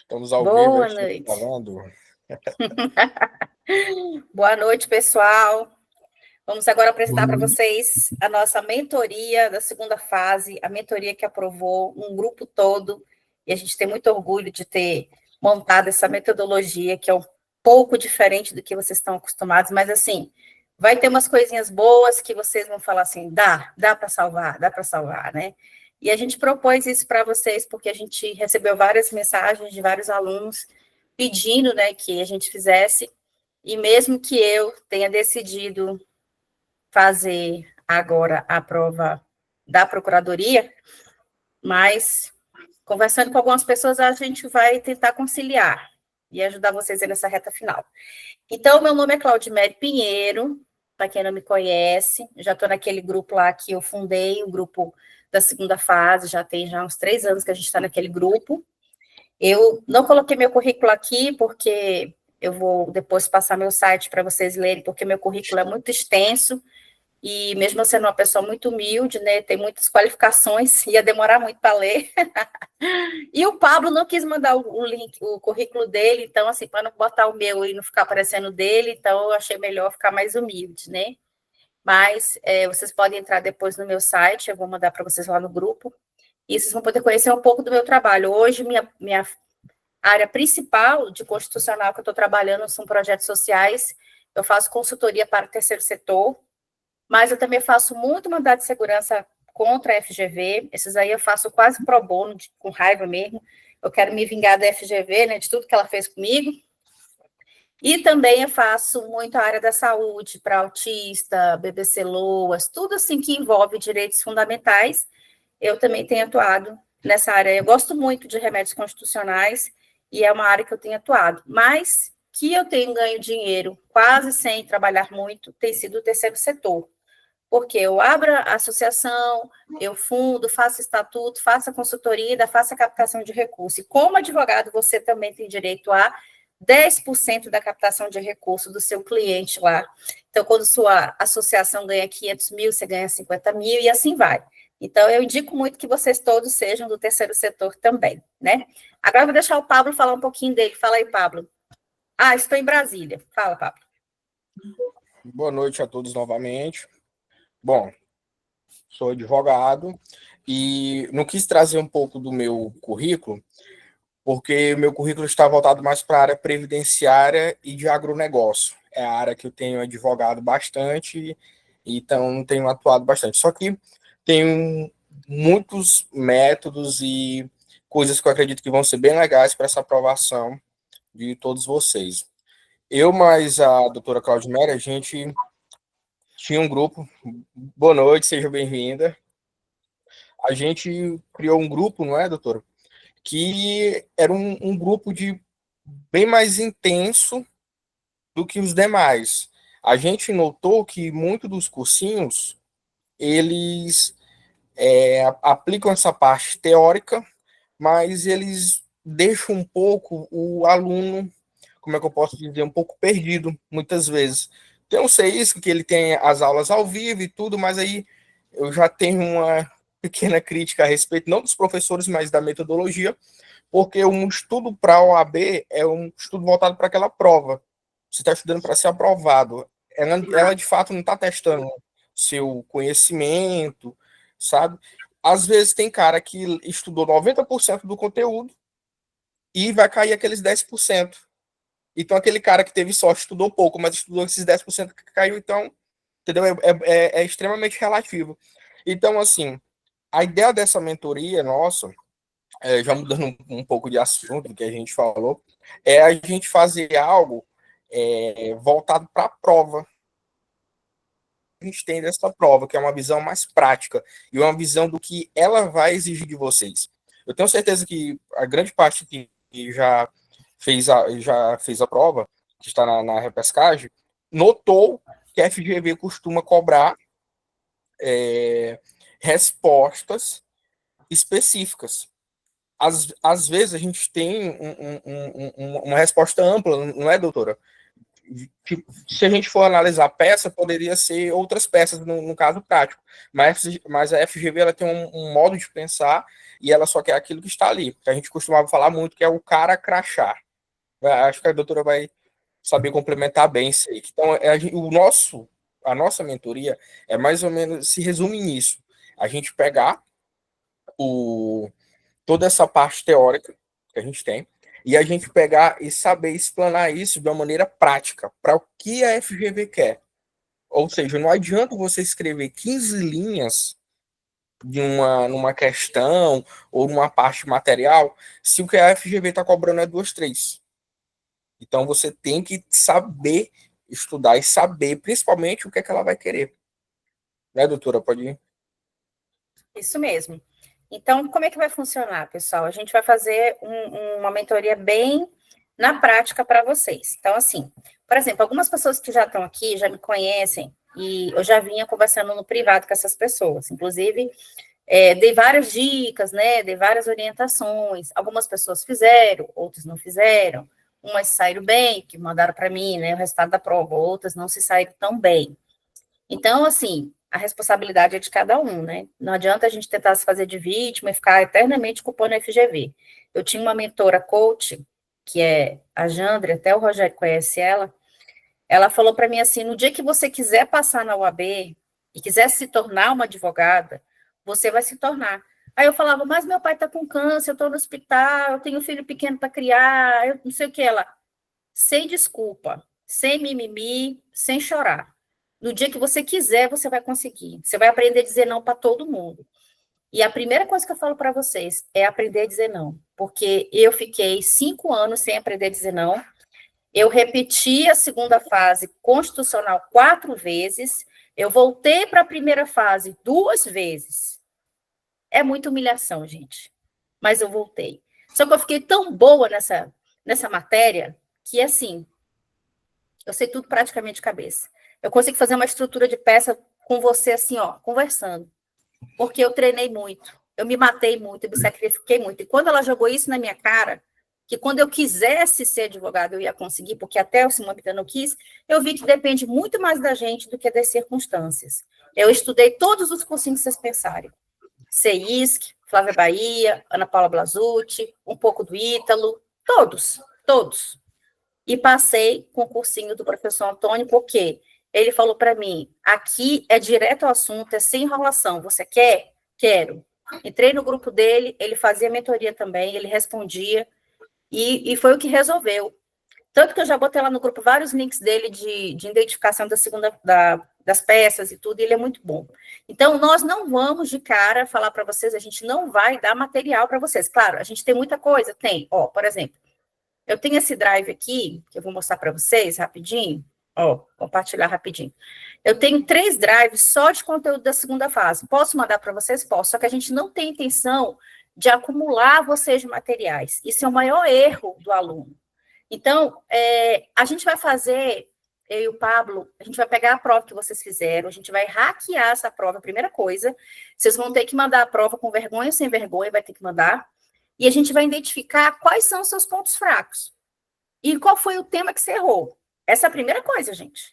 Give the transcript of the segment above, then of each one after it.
Estamos ao vivo, eu Boa estou noite. falando. Boa noite, pessoal. Vamos agora apresentar para vocês a nossa mentoria da segunda fase, a mentoria que aprovou um grupo todo, e a gente tem muito orgulho de ter montado essa metodologia, que é um pouco diferente do que vocês estão acostumados, mas assim, vai ter umas coisinhas boas que vocês vão falar assim, dá para salvar, né? E a gente propôs isso para vocês porque a gente recebeu várias mensagens de vários alunos pedindo, né, que a gente fizesse, e mesmo que eu tenha decidido fazer agora a prova da Procuradoria, mas conversando com algumas pessoas, a gente vai tentar conciliar e ajudar vocês nessa reta final. Então, meu nome é Claudimere Pinheiro, para quem não me conhece, já estou naquele grupo lá que eu fundei, o grupo da segunda fase, já tem já uns 3 anos que a gente está naquele grupo. Eu não coloquei meu currículo aqui, porque eu vou depois passar meu site para vocês lerem, porque meu currículo é muito extenso, e mesmo eu sendo uma pessoa muito humilde, né, tem muitas qualificações, ia demorar muito para ler. E o Pablo não quis mandar o link, o currículo dele, então, assim, para não botar o meu e não ficar aparecendo dele, então eu achei melhor ficar mais humilde, né? Mas vocês podem entrar depois no meu site, eu vou mandar para vocês lá no grupo, e vocês vão poder conhecer um pouco do meu trabalho. Hoje, minha área principal de constitucional que eu estou trabalhando são projetos sociais, eu faço consultoria para o terceiro setor, mas eu também faço muito mandado de segurança contra a FGV, esses aí eu faço quase pro bono, com raiva mesmo, eu quero me vingar da FGV, né, de tudo que ela fez comigo, e também eu faço muito a área da saúde, para autista, BBC LOAS, tudo assim que envolve direitos fundamentais, eu também tenho atuado nessa área. Eu gosto muito de remédios constitucionais e é uma área que eu tenho atuado, mas que eu tenho ganho dinheiro quase sem trabalhar muito tem sido o terceiro setor, porque eu abro a associação, eu fundo, faço estatuto, faço a consultoria, ainda faço a captação de recursos. E como advogado, você também tem direito a 10% da captação de recursos do seu cliente lá. Então, quando sua associação ganha 500 mil, você ganha 50 mil e assim vai. Então, eu indico muito que vocês todos sejam do terceiro setor também, né? Agora, eu vou deixar o Pablo falar um pouquinho dele. Fala aí, Pablo. Ah, estou em Brasília. Fala, Pablo. Boa noite a todos novamente. Bom, sou advogado e não quis trazer um pouco do meu currículo, porque meu currículo está voltado mais para a área previdenciária e de agronegócio. É a área que eu tenho advogado bastante, então tenho atuado bastante. Só que tenho muitos métodos e coisas que eu acredito que vão ser bem legais para essa aprovação de todos vocês. Eu mais a doutora Claudimere, a gente tinha um grupo. Boa noite, seja bem-vinda. A gente criou um grupo, não é, doutora? Que era um grupo de bem mais intenso do que os demais. A gente notou que muitos dos cursinhos, eles aplicam essa parte teórica, mas eles deixam um pouco o aluno, como é que eu posso dizer, um pouco perdido, muitas vezes. Tem um CISC que ele tem as aulas ao vivo e tudo, mas aí eu já tenho uma pequena crítica a respeito, não dos professores, mas da metodologia, porque um estudo para a OAB é um estudo voltado para aquela prova. Você está estudando para ser aprovado. Ela de fato não está testando seu conhecimento, sabe? Às vezes tem cara que estudou 90% do conteúdo e vai cair aqueles 10%. Então, aquele cara que teve sorte estudou pouco, mas estudou esses 10% que caiu, então, entendeu? É extremamente relativo. Então, assim, a ideia dessa mentoria nossa, já mudando um pouco de assunto do que a gente falou, é a gente fazer algo voltado para a prova. A gente tem dessa prova, que é uma visão mais prática e uma visão do que ela vai exigir de vocês. Eu tenho certeza que a grande parte que já fez a prova, que está na repescagem, notou que a FGV costuma cobrar respostas específicas. Às vezes a gente tem uma resposta ampla, não é, doutora? Se a gente for analisar a peça, poderia ser outras peças no caso prático, mas a FGV ela tem um modo de pensar e ela só quer aquilo que está ali. A gente costumava falar muito que é o cara crachá. Acho que a doutora vai saber complementar bem isso aí. Então, a nossa mentoria é mais ou menos, se resume nisso. A gente pegar toda essa parte teórica que a gente tem, e a gente pegar e saber explanar isso de uma maneira prática, para o que a FGV quer. Ou seja, não adianta você escrever 15 linhas numa questão ou numa parte material se o que a FGV está cobrando é 2, 3. Então você tem que saber estudar e saber principalmente o que é que ela vai querer. Né, doutora? Pode ir. Isso mesmo. Então, como é que vai funcionar, pessoal? A gente vai fazer uma mentoria bem na prática para vocês. Então, assim, por exemplo, algumas pessoas que já estão aqui, já me conhecem, e eu já vinha conversando no privado com essas pessoas. Inclusive, dei várias dicas, né? Dei várias orientações. Algumas pessoas fizeram, outras não fizeram. Umas saíram bem, que mandaram para mim, né? O resultado da prova. Outras não se saíram tão bem. Então, assim, a responsabilidade é de cada um, né? Não adianta a gente tentar se fazer de vítima e ficar eternamente culpando a FGV. Eu tinha uma mentora coach, que é a Jandre, até o Rogério conhece ela falou para mim assim, no dia que você quiser passar na UAB e quiser se tornar uma advogada, você vai se tornar. Aí eu falava, mas meu pai está com câncer, eu estou no hospital, eu tenho um filho pequeno para criar, eu não sei o que. Ela, sem desculpa, sem mimimi, sem chorar. No dia que você quiser, você vai conseguir. Você vai aprender a dizer não para todo mundo. E a primeira coisa que eu falo para vocês é aprender a dizer não. Porque eu fiquei 5 anos sem aprender a dizer não. Eu repeti a segunda fase constitucional 4 vezes. Eu voltei para a primeira fase 2 vezes. É muita humilhação, gente. Mas eu voltei. Só que eu fiquei tão boa nessa matéria que, assim, eu sei tudo praticamente de cabeça. Eu consigo fazer uma estrutura de peça com você, assim, ó, conversando. Porque eu treinei muito, eu me matei muito, eu me sacrifiquei muito. E quando ela jogou isso na minha cara, que quando eu quisesse ser advogada eu ia conseguir, porque até o Simão Pita não quis, eu vi que depende muito mais da gente do que das circunstâncias. Eu estudei todos os cursinhos que vocês pensarem. CEISC, Flávia Bahia, Ana Paula Blasucci, um pouco do Ítalo, todos. E passei com o cursinho do professor Antônio, porque ele falou para mim, aqui é direto ao assunto, é sem enrolação. Você quer? Quero. Entrei no grupo dele, ele fazia mentoria também, ele respondia, e foi o que resolveu. Tanto que eu já botei lá no grupo vários links dele de identificação das peças e tudo, e ele é muito bom. Então, nós não vamos de cara falar para vocês, a gente não vai dar material para vocês. Claro, a gente tem muita coisa, tem. Ó, por exemplo, eu tenho esse drive aqui, que eu vou mostrar para vocês rapidinho. Ó, compartilhar rapidinho. Eu tenho 3 drives só de conteúdo da segunda fase. Posso mandar para vocês? Posso. Só que a gente não tem intenção de acumular vocês de materiais. Isso é o maior erro do aluno. Então, a gente vai fazer, eu e o Pablo, a gente vai pegar a prova que vocês fizeram, a gente vai hackear essa prova, a primeira coisa. Vocês vão ter que mandar a prova com vergonha ou sem vergonha, vai ter que mandar. E a gente vai identificar quais são os seus pontos fracos. E qual foi o tema que você errou. Essa é a primeira coisa, gente.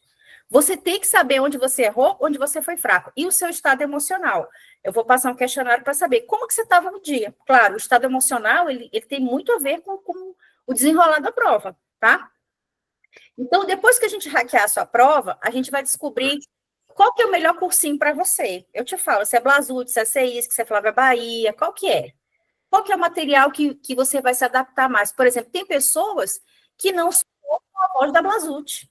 Você tem que saber onde você errou, onde você foi fraco. E o seu estado emocional. Eu vou passar um questionário para saber como que você estava no dia. Claro, o estado emocional, ele tem muito a ver com o desenrolar da prova, tá? Então, depois que a gente hackear a sua prova, a gente vai descobrir qual que é o melhor cursinho para você. Eu te falo, se é Blasucci, se é CEISC, se é Flávia Bahia, qual que é? Qual que é o material que você vai se adaptar mais? Por exemplo, tem pessoas que não suportam a voz da Blasucci.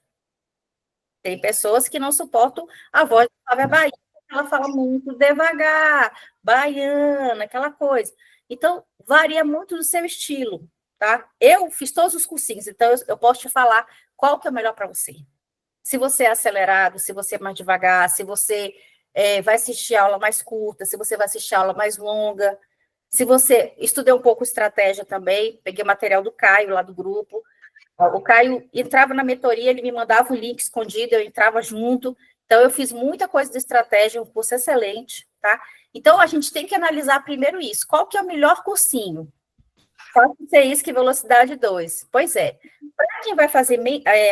Tem pessoas que não suportam a voz da Flávia Bahia, ela fala muito devagar, baiana, aquela coisa. Então, varia muito do seu estilo, tá? Eu fiz todos os cursinhos, então eu posso te falar qual que é o melhor para você. Se você é acelerado, se você é mais devagar, se você vai assistir aula mais curta, se você vai assistir aula mais longa. Se você... Estudei um pouco estratégia também, peguei material do Caio, lá do grupo. O Caio entrava na mentoria, ele me mandava um link escondido, eu entrava junto. Então, eu fiz muita coisa de estratégia, um curso excelente, tá? Então, a gente tem que analisar primeiro isso. Qual que é o melhor cursinho? Pode ser isso que velocidade 2. Pois é. Para quem vai fazer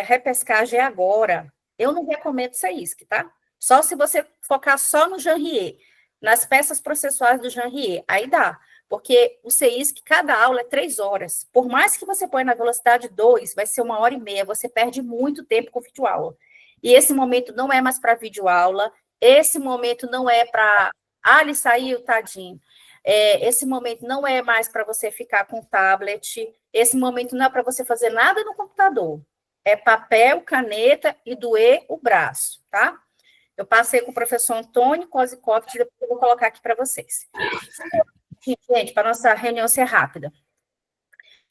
repescagem agora, eu não recomendo CEISC, tá? Só se você focar só no Janrier, nas peças processuais do Janrier, aí dá. Porque o CISC, cada aula é 3 horas. Por mais que você ponha na velocidade 2, vai ser 1h30. Você perde muito tempo com videoaula. E esse momento não é mais para videoaula. Esse momento não é para... Ah, ele saiu, tadinho. Esse momento não é mais para você ficar com tablet. Esse momento não é para você fazer nada no computador. É papel, caneta e doer o braço, tá? Eu passei com o professor Antônio Kozikov, que depois eu vou colocar aqui para vocês. Gente, para nossa reunião ser rápida.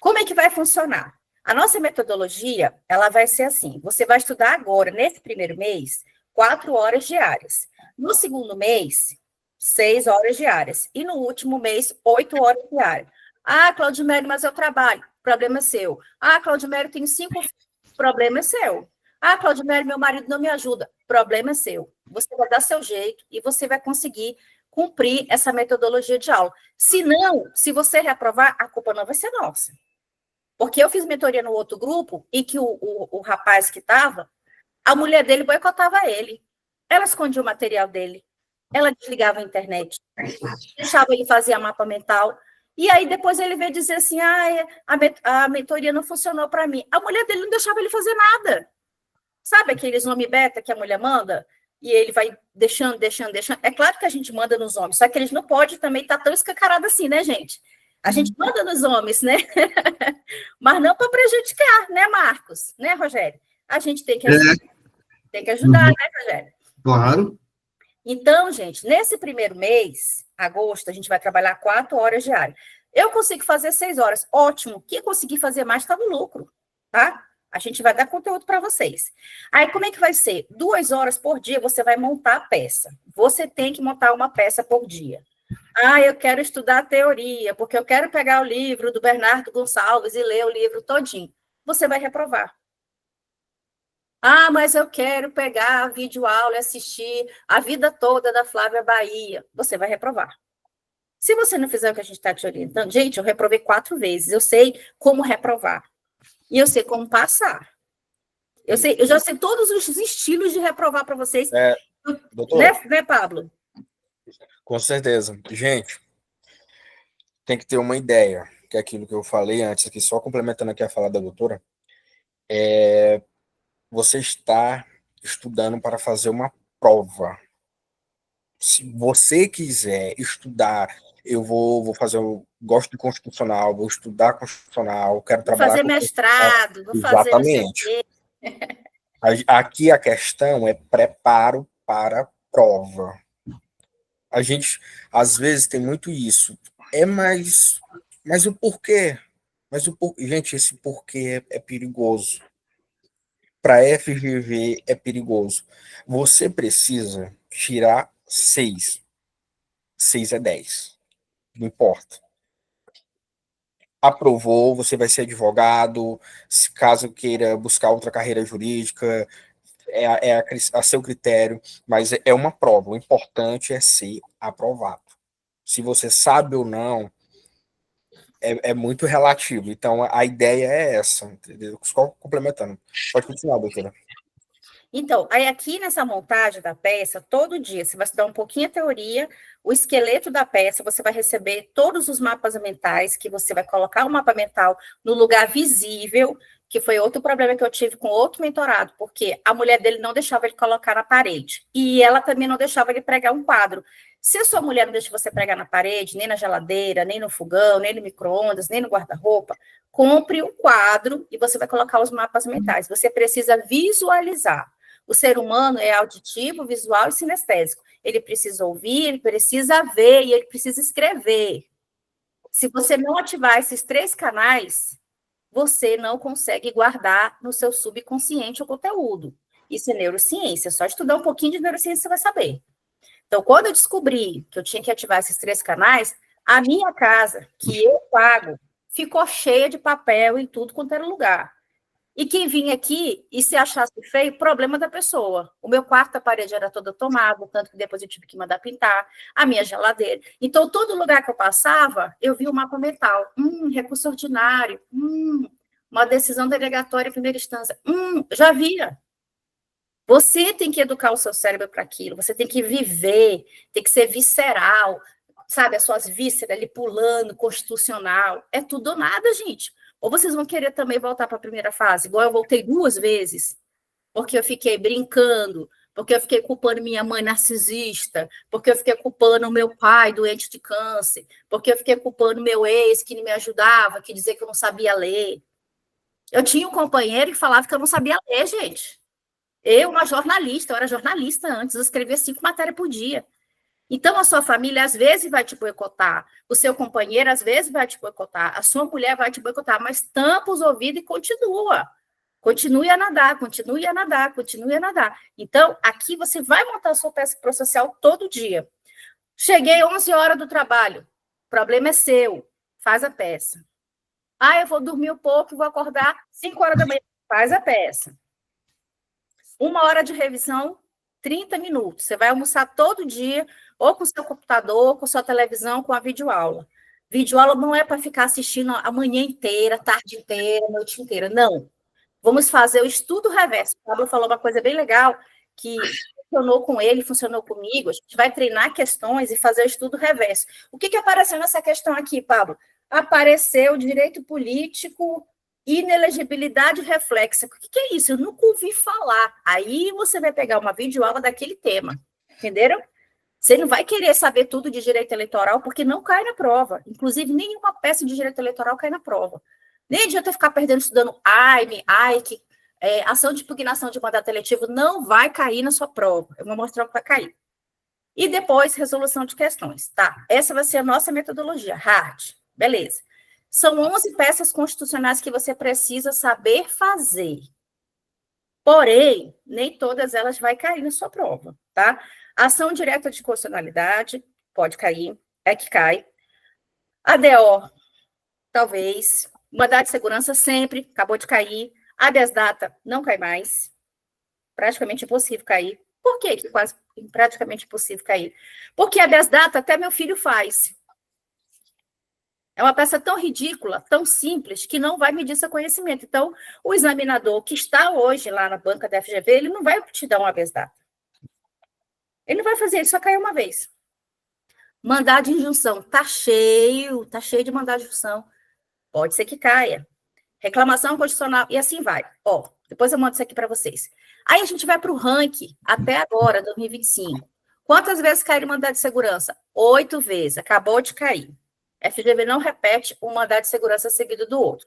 Como é que vai funcionar? A nossa metodologia, ela vai ser assim, você vai estudar agora, nesse primeiro mês, 4 horas diárias. No segundo mês, 6 horas diárias. E no último mês, 8 horas diárias. Ah, Claudimélio, mas eu trabalho. Problema é seu. Ah, Claudimélio, tenho 5 filhos. Problema é seu. Ah, Claudimélio, meu marido não me ajuda. Problema é seu. Você vai dar seu jeito e você vai conseguir cumprir essa metodologia de aula. Se não, se você reprovar, a culpa não vai ser nossa. Porque eu fiz mentoria no outro grupo e que o rapaz que estava, a mulher dele boicotava ele. Ela escondia o material dele. Ela desligava a internet. Deixava ele fazer a mapa mental. E aí depois ele veio dizer assim, a mentoria não funcionou para mim. A mulher dele não deixava ele fazer nada. Sabe aqueles homens beta que a mulher manda? E ele vai deixando. É claro que a gente manda nos homens, só que eles não podem também estar tão escancarados assim, né, gente? A gente manda nos homens, né? Mas não para prejudicar, né, Marcos? Né, Rogério? A gente tem que ajudar, né, Rogério? Claro. Então, gente, nesse primeiro mês, agosto, a gente vai trabalhar 4 horas diárias. Eu consigo fazer 6 horas. Ótimo. Quem conseguir fazer mais está no lucro, tá? A gente vai dar conteúdo para vocês. Aí, como é que vai ser? 2 horas por dia você vai montar a peça. Você tem que montar uma peça por dia. Ah, eu quero estudar teoria, porque eu quero pegar o livro do Bernardo Gonçalves e ler o livro todinho. Você vai reprovar. Ah, mas eu quero pegar a videoaula e assistir a vida toda da Flávia Bahia. Você vai reprovar. Se você não fizer o que a gente está te orientando, gente, eu reprovei 4 vezes. Eu sei como reprovar. E eu sei como passar. Eu já sei todos os estilos de reprovar para vocês. Doutor, né, Pablo? Com certeza. Gente, tem que ter uma ideia, que é aquilo que eu falei antes, aqui, só complementando aqui a fala da doutora, você está estudando para fazer uma prova. Se você quiser estudar, eu vou fazer, eu gosto de constitucional, vou estudar constitucional, quero trabalhar fazer com mestrado, vou fazer exatamente. Aqui a questão é preparo para prova. A gente, às vezes, tem muito isso. Mas o porquê? Gente, esse porquê é perigoso. Para FGV é perigoso. Você precisa tirar 6. 6 é 10. Não importa. Aprovou, você vai ser advogado. Se caso queira buscar outra carreira jurídica, a seu critério, mas é uma prova. O importante é ser aprovado. Se você sabe ou não, é muito relativo. Então, a ideia é essa, entendeu? Só complementando. Pode continuar, doutora. Então, aí aqui nessa montagem da peça, todo dia você vai estudar um pouquinho a teoria, o esqueleto da peça, você vai receber todos os mapas mentais, que você vai colocar o mapa mental no lugar visível, que foi outro problema que eu tive com outro mentorado, porque a mulher dele não deixava ele colocar na parede, e ela também não deixava ele pregar um quadro. Se a sua mulher não deixa você pregar na parede, nem na geladeira, nem no fogão, nem no micro-ondas, nem no guarda-roupa, compre um quadro e você vai colocar os mapas mentais. Você precisa visualizar. O ser humano é auditivo, visual e sinestésico. Ele precisa ouvir, ele precisa ver e ele precisa escrever. Se você não ativar esses 3 canais, você não consegue guardar no seu subconsciente o conteúdo. Isso é neurociência. Só estudar um pouquinho de neurociência você vai saber. Então, quando eu descobri que eu tinha que ativar esses 3 canais, a minha casa, que eu pago, ficou cheia de papel em tudo quanto era lugar. E quem vinha aqui e se achasse feio, problema da pessoa. O meu quarto, a parede era toda tomada, tanto que depois eu tive que mandar pintar, a minha geladeira. Então, todo lugar que eu passava, eu via o mapa mental. Recurso ordinário. Uma decisão delegatória em primeira instância. Já via. Você tem que educar o seu cérebro para aquilo, você tem que viver, tem que ser visceral. sabe, as suas vísceras ali pulando, constitucional. É tudo ou nada, gente. Ou vocês vão querer também voltar para a primeira fase, igual eu voltei 2 vezes, porque eu fiquei brincando, porque eu fiquei culpando minha mãe narcisista, porque eu fiquei culpando o meu pai doente de câncer, porque eu fiquei culpando meu ex que não me ajudava, que dizia que eu não sabia ler. Eu tinha um companheiro que falava que eu não sabia ler, gente. Eu era jornalista antes, eu escrevia 5 matérias por dia. Então, a sua família, às vezes, vai te boicotar, o seu companheiro, às vezes, vai te boicotar, a sua mulher vai te boicotar, mas tampa os ouvidos e continua. Continue a nadar, continue a nadar, continue a nadar. Então, aqui você vai montar a sua peça processual todo dia. Cheguei 11 horas do trabalho, o problema é seu, faz a peça. Ah, eu vou dormir um pouco e vou acordar 5 horas da manhã, faz a peça. 1 hora de revisão, 30 minutos. Você vai almoçar todo dia, ou com o seu computador, ou com sua televisão, com a videoaula. Videoaula não é para ficar assistindo a manhã inteira, a tarde inteira, a noite inteira. Não. Vamos fazer o estudo reverso. O Pablo falou uma coisa bem legal, que funcionou com ele, funcionou comigo. A gente vai treinar questões e fazer o estudo reverso. O que apareceu nessa questão aqui, Pablo? Apareceu direito político, inelegibilidade reflexa. O que é isso? Eu nunca ouvi falar. Aí você vai pegar uma videoaula daquele tema, entenderam? Você não vai querer saber tudo de direito eleitoral, porque não cai na prova. Inclusive, nenhuma peça de direito eleitoral cai na prova. Nem adianta ficar perdendo estudando AIME, AIC, ação de impugnação de mandato eletivo, não vai cair na sua prova. Eu vou mostrar o que vai cair. E depois, resolução de questões. Tá, essa vai ser a nossa metodologia, hard. Beleza. São 11 peças constitucionais que você precisa saber fazer. Porém, nem todas elas vai cair na sua prova, tá? Ação direta de constitucionalidade, pode cair, é que cai. ADO, talvez. Mandado de segurança, sempre, acabou de cair. Habeas data, não cai mais. Praticamente impossível cair. Por que quase praticamente impossível cair? Porque habeas data até meu filho faz. É uma peça tão ridícula, tão simples, que não vai medir seu conhecimento. Então, o examinador que está hoje lá na banca da FGV, ele não vai te dar um habeas data. Ele não vai fazer, ele só caiu uma vez. Mandado de injunção, tá cheio de mandado de injunção. Pode ser que caia. Reclamação constitucional, e assim vai. Ó, depois eu mando isso aqui para vocês. Aí a gente vai para o ranking, até agora, 2025. Quantas vezes caiu o mandado de segurança? 8 vezes, acabou de cair. FGV não repete um mandado de segurança seguido do outro.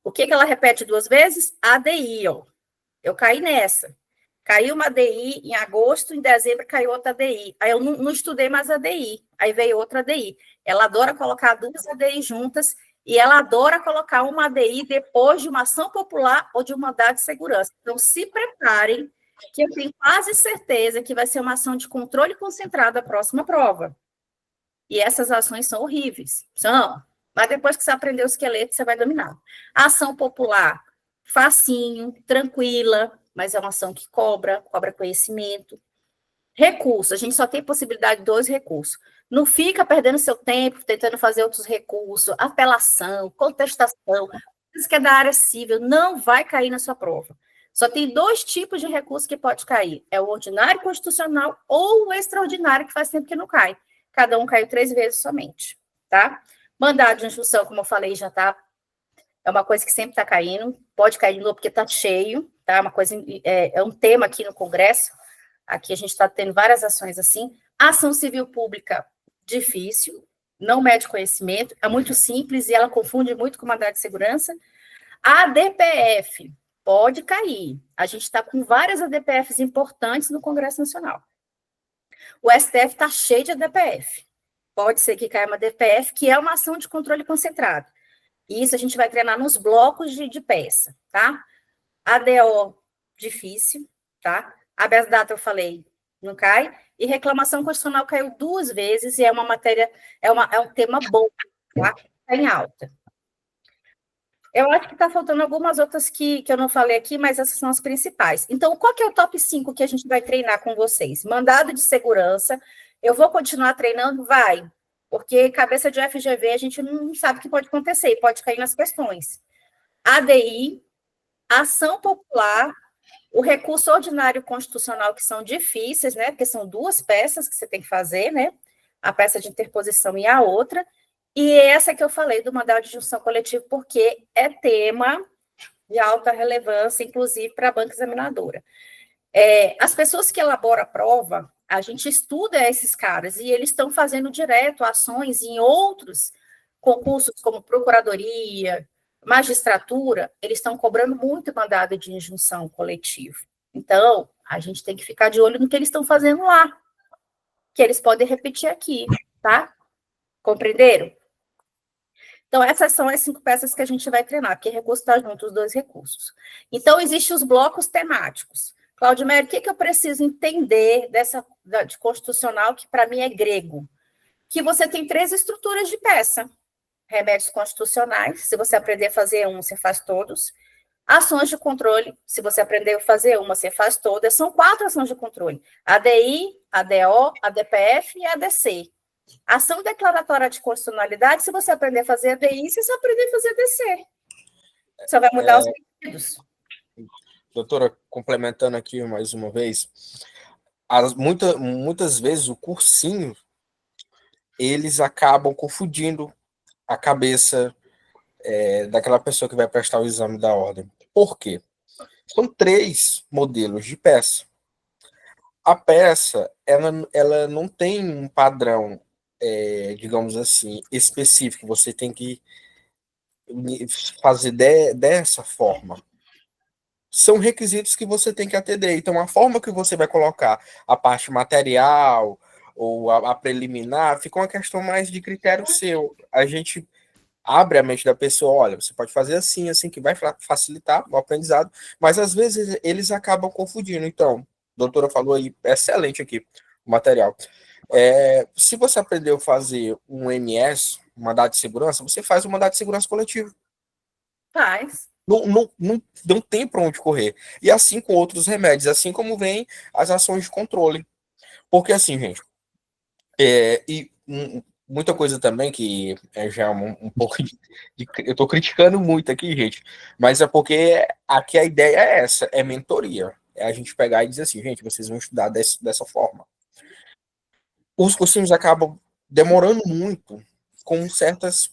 O que ela repete 2 vezes? ADI, ó. Eu caí nessa. Caiu uma ADI em agosto, em dezembro caiu outra ADI. Aí eu não estudei mais ADI. Aí veio outra ADI. Ela adora colocar 2 ADI juntas e ela adora colocar uma ADI depois de uma ação popular ou de um mandado de segurança. Então, se preparem, que eu tenho quase certeza que vai ser uma ação de controle concentrado a próxima prova. E essas ações são horríveis. São. Mas depois que você aprender o esqueleto, você vai dominar. A ação popular, facinho, tranquila, mas é uma ação que cobra conhecimento. Recurso, a gente só tem possibilidade de 2 recursos. Não fica perdendo seu tempo tentando fazer outros recursos, apelação, contestação, isso que é da área civil, não vai cair na sua prova. Só tem 2 tipos de recurso que pode cair. É o ordinário constitucional ou o extraordinário, que faz tempo que não cai. Cada um caiu 3 vezes somente, tá? Mandado de instrução, como eu falei, já tá. É uma coisa que sempre está caindo, pode cair de novo porque está cheio, tá? Uma coisa, é um tema aqui no Congresso. Aqui a gente está tendo várias ações assim. Ação civil pública, difícil, não mede conhecimento, é muito simples e ela confunde muito com mandado de segurança. A ADPF pode cair. A gente está com várias ADPFs importantes no Congresso Nacional. O STF está cheio de ADPF. Pode ser que caia uma ADPF, que é uma ação de controle concentrado. E isso a gente vai treinar nos blocos de peça, tá? ADO, difícil, tá? Habeas data, eu falei, não cai. E reclamação constitucional caiu 2 vezes e é uma matéria, é um tema bom, tá? Está em alta. Eu acho que está faltando algumas outras que eu não falei aqui, mas essas são as principais. Então, qual que é o top 5 que a gente vai treinar com vocês? Mandado de segurança. Eu vou continuar treinando? Vai. Porque cabeça de FGV a gente não sabe o que pode acontecer, pode cair nas questões. ADI, ação popular, o recurso ordinário constitucional, que são difíceis, né? Porque são 2 peças que você tem que fazer, né? a peça de interposição e a outra, e essa que eu falei do mandado de injunção coletivo, porque é tema de alta relevância, inclusive para a banca examinadora. As pessoas que elaboram a prova, a gente estuda esses caras, e eles estão fazendo direto ações em outros concursos, como procuradoria, magistratura, eles estão cobrando muito mandado de injunção coletivo. Então, a gente tem que ficar de olho no que eles estão fazendo lá, que eles podem repetir aqui, tá? Compreenderam? Então, essas são as 5 peças que a gente vai treinar, porque recurso está junto, os 2 recursos. Então, existem os blocos temáticos. Cláudio Mério, o que eu preciso entender de constitucional, que para mim é grego? Que você tem 3 estruturas de peça. Remédios constitucionais, se você aprender a fazer um, você faz todos. Ações de controle, se você aprender a fazer uma, você faz todas. São 4 ações de controle: ADI, ADO, ADPF e ADC. Ação declaratória de constitucionalidade, se você aprender a fazer ADI, você só aprender a fazer ADC. Só vai mudar os pedidos. Doutora, complementando aqui mais uma vez, muitas vezes o cursinho, eles acabam confundindo a cabeça daquela pessoa que vai prestar o exame da ordem. Por quê? São 3 modelos de peça. A peça, ela não tem um padrão, digamos assim, específico. Você tem que fazer dessa forma. São requisitos que você tem que atender. Então, a forma que você vai colocar a parte material ou a preliminar fica uma questão mais de critério seu. A gente abre a mente da pessoa, olha, você pode fazer assim, assim, que vai facilitar o aprendizado, mas às vezes eles acabam confundindo. Então, a doutora falou aí, excelente aqui o material. Se você aprendeu a fazer um MS, um mandado de segurança, você faz um mandado de segurança coletivo. Faz. Não tem para onde correr. E assim com outros remédios, assim como vem as ações de controle. Porque assim, gente, muita coisa também que já um pouco eu estou criticando muito aqui, gente, mas é porque aqui a ideia é essa, é mentoria. É a gente pegar e dizer assim, gente, vocês vão estudar dessa forma. Os cursinhos acabam demorando muito com certas